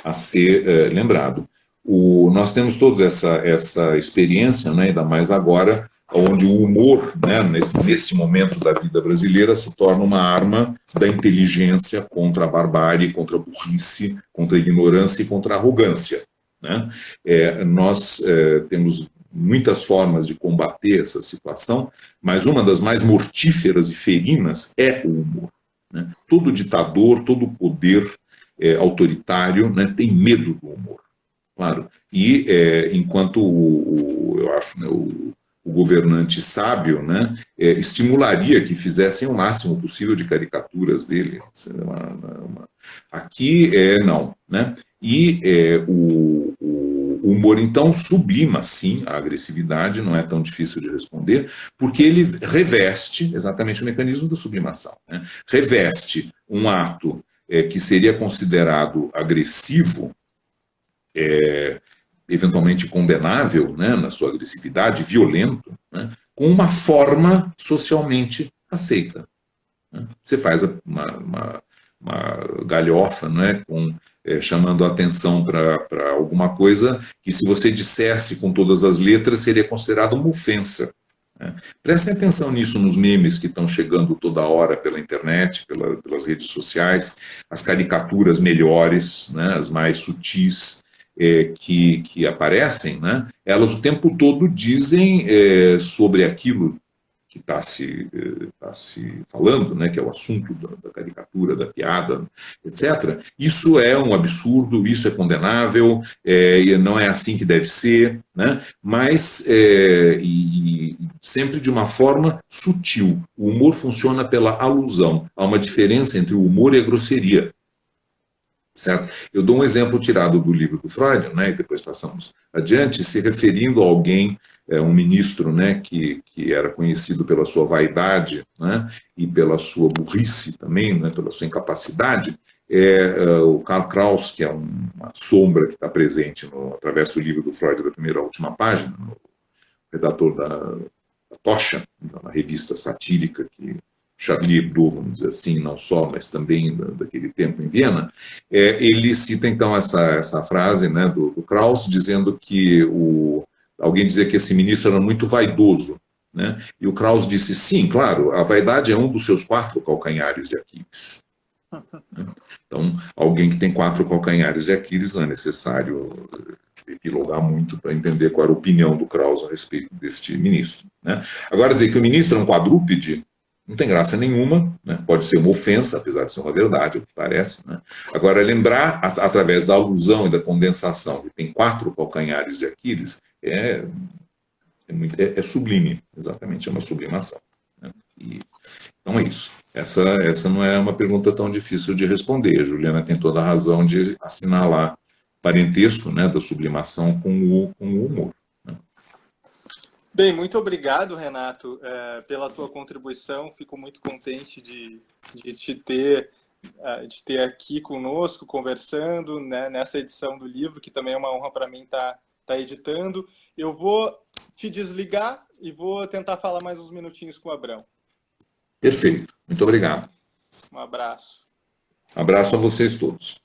a ser lembrado. Nós temos todos essa experiência, né, ainda mais agora, onde o humor, né, nesse momento da vida brasileira, se torna uma arma da inteligência contra a barbárie, contra a burrice, contra a ignorância e contra a arrogância. Né? Nós temos muitas formas de combater essa situação, mas uma das mais mortíferas e ferinas é o humor. Né? Todo ditador, todo poder autoritário, né, tem medo do humor. Claro. E enquanto eu acho, né, o governante sábio, né, estimularia que fizessem o máximo possível de caricaturas dele. Aqui não. Né? E o humor, então, sublima, sim, a agressividade, não é tão difícil de responder, porque ele reveste exatamente o mecanismo da sublimação. Né? Reveste um ato que seria considerado agressivo, eventualmente condenável, né, na sua agressividade, violento, né, com uma forma socialmente aceita. Né? Você faz uma galhofa, né, chamando a atenção para alguma coisa que, se você dissesse com todas as letras, seria considerado uma ofensa. Né? Prestem atenção nisso nos memes que estão chegando toda hora pela internet, pelas redes sociais, as caricaturas melhores, né, as mais sutis, que aparecem, né, elas o tempo todo dizem sobre aquilo que está se falando, né, que é o assunto da caricatura, da piada, etc. Isso é um absurdo, isso é condenável, e não é assim que deve ser, né, mas e sempre de uma forma sutil. O humor funciona pela alusão. Há uma diferença entre o humor e a grosseria. Certo? Eu dou um exemplo tirado do livro do Freud, né, e depois passamos adiante, se referindo a alguém, um ministro, né, que era conhecido pela sua vaidade, né, e pela sua burrice também, né, pela sua incapacidade, o Karl Kraus, que é uma sombra que está presente através do livro do Freud, da primeira à última página, no redator da Tocha, uma revista satírica que Charlie Hebdo, vamos dizer assim, não só, mas também daquele tempo em Viena, ele cita então essa frase, né, do Kraus, dizendo que alguém dizia que esse ministro era muito vaidoso, né, e o Kraus disse, sim, claro, a vaidade é um dos seus 4 calcanhares de Aquiles. Então, alguém que tem 4 calcanhares de Aquiles, não é necessário epilogar muito para entender qual era a opinião do Kraus a respeito deste ministro. Né. Agora, dizer que o ministro é um quadrúpede, não tem graça nenhuma, né? Pode ser uma ofensa, apesar de ser uma verdade, o que parece. Né? Agora, lembrar, através da alusão e da condensação, que tem 4 calcanhares de Aquiles, é sublime, exatamente, é uma sublimação. Né? Então é isso. Essa não é uma pergunta tão difícil de responder. A Juliana tem toda a razão de assinalar parentesco, né, da sublimação com o humor. Bem, muito obrigado, Renato, pela tua contribuição. Fico muito contente de te ter aqui conosco, conversando, né, nessa edição do livro, que também é uma honra para mim estar editando. Eu vou te desligar e vou tentar falar mais uns minutinhos com o Abrão. Perfeito. Muito obrigado. Um abraço. Abraço a vocês todos.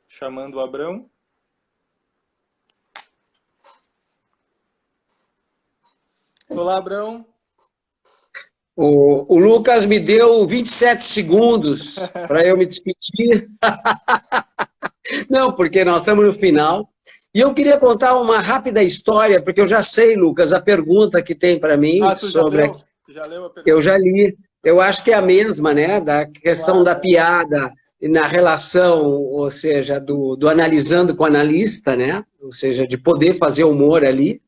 Chamando o Abrão. Olá, Abrão. O Lucas me deu 27 segundos para eu me despedir. Não, porque nós estamos no final. E eu queria contar uma rápida história, porque eu já sei, Lucas, a pergunta que tem para mim sobre... Já leu a pergunta? Eu já li. Eu acho que é a mesma, né? Da questão da piada na relação, ou seja, do analisando com o analista, né? Ou seja, de poder fazer humor ali.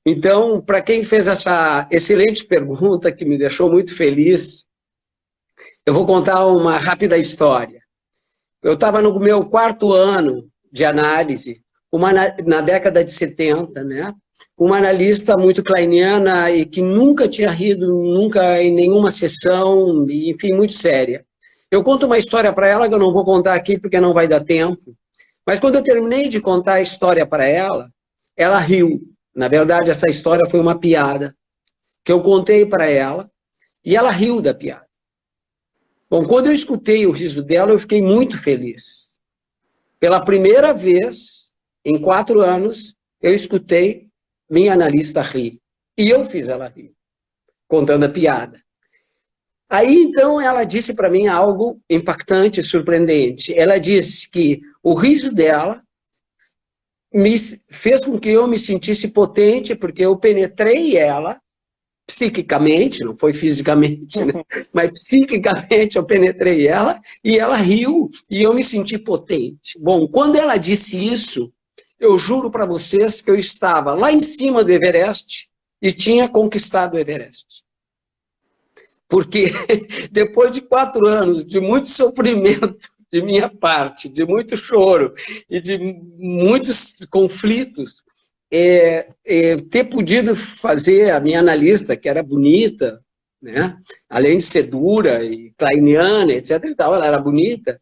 Então, para quem fez essa excelente pergunta, que me deixou muito feliz, eu vou contar uma rápida história. Eu estava no meu 4º ano de análise, na década de 70, né? uma analista muito kleiniana e que nunca tinha rido, nunca em nenhuma sessão, e, enfim, muito séria. Eu conto uma história para ela que eu não vou contar aqui porque não vai dar tempo, mas quando eu terminei de contar a história para ela, ela riu. Na verdade, essa história foi uma piada que eu contei para ela e ela riu da piada. Bom, quando eu escutei o riso dela, eu fiquei muito feliz. Pela primeira vez, em 4 anos, eu escutei minha analista rir. E eu fiz ela rir, contando a piada. Aí, então, ela disse para mim algo impactante, surpreendente. Ela disse que o riso dela me fez com que eu me sentisse potente, porque eu penetrei ela psiquicamente, não foi fisicamente, né? Mas psiquicamente eu penetrei ela e ela riu e eu me senti potente. Bom, quando ela disse isso, eu juro para vocês que eu estava lá em cima do Everest e tinha conquistado o Everest. Porque depois de 4 anos de muito sofrimento de minha parte, de muito choro e de muitos conflitos, ter podido fazer a minha analista, que era bonita, né? Além de ser dura e kleiniana, etc. e tal, ela era bonita,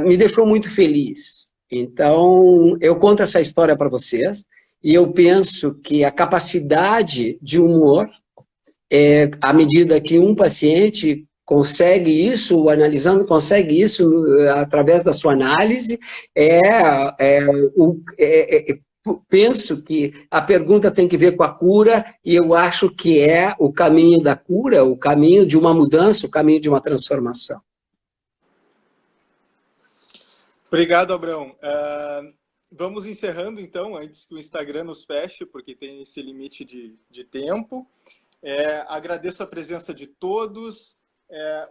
me deixou muito feliz. Então, eu conto essa história para vocês e eu penso que a capacidade de humor, à medida que um paciente consegue isso, analisando, consegue isso através da sua análise, penso que a pergunta tem que ver com a cura e eu acho que é o caminho da cura, o caminho de uma mudança, o caminho de uma transformação. Obrigado, Abrão. Vamos encerrando, então, antes que o Instagram nos feche, porque tem esse limite de tempo. Agradeço a presença de todos.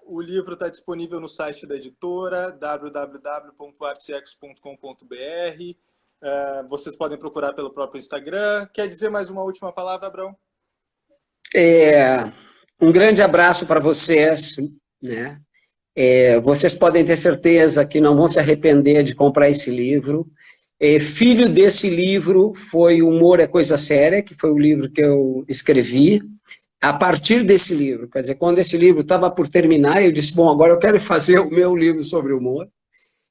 O livro está disponível no site da editora, www.artsex.com.br. Vocês podem procurar pelo próprio Instagram. Quer dizer mais uma última palavra, Abrão? Um grande abraço para vocês, né? Vocês podem ter certeza que não vão se arrepender de comprar esse livro. Filho desse livro foi Humor é Coisa Séria, que foi o livro que eu escrevi. A partir desse livro, quer dizer, quando esse livro estava por terminar, eu disse, bom, agora eu quero fazer o meu livro sobre humor.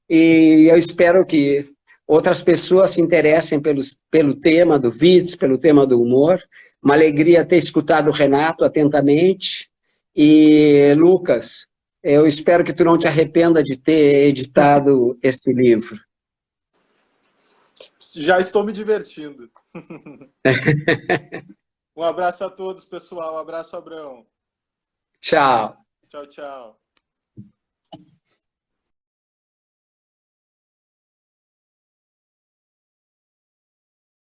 E eu espero que outras pessoas se interessem pelo tema do WITS, pelo tema do humor. Uma alegria ter escutado o Renato atentamente. E, Lucas, eu espero que tu não te arrependa de ter editado este livro. Já estou me divertindo. Um abraço a todos, pessoal. Um abraço, Abrão. Tchau. Tchau, tchau.